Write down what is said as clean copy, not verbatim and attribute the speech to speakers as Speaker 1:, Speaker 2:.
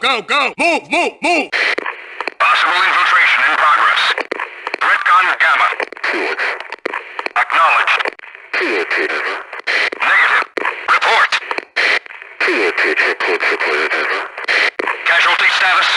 Speaker 1: go! Move, move, move!
Speaker 2: Possible infiltration in progress. Threatcon Gamma. Acknowledged. Negative. Report. Casualty status.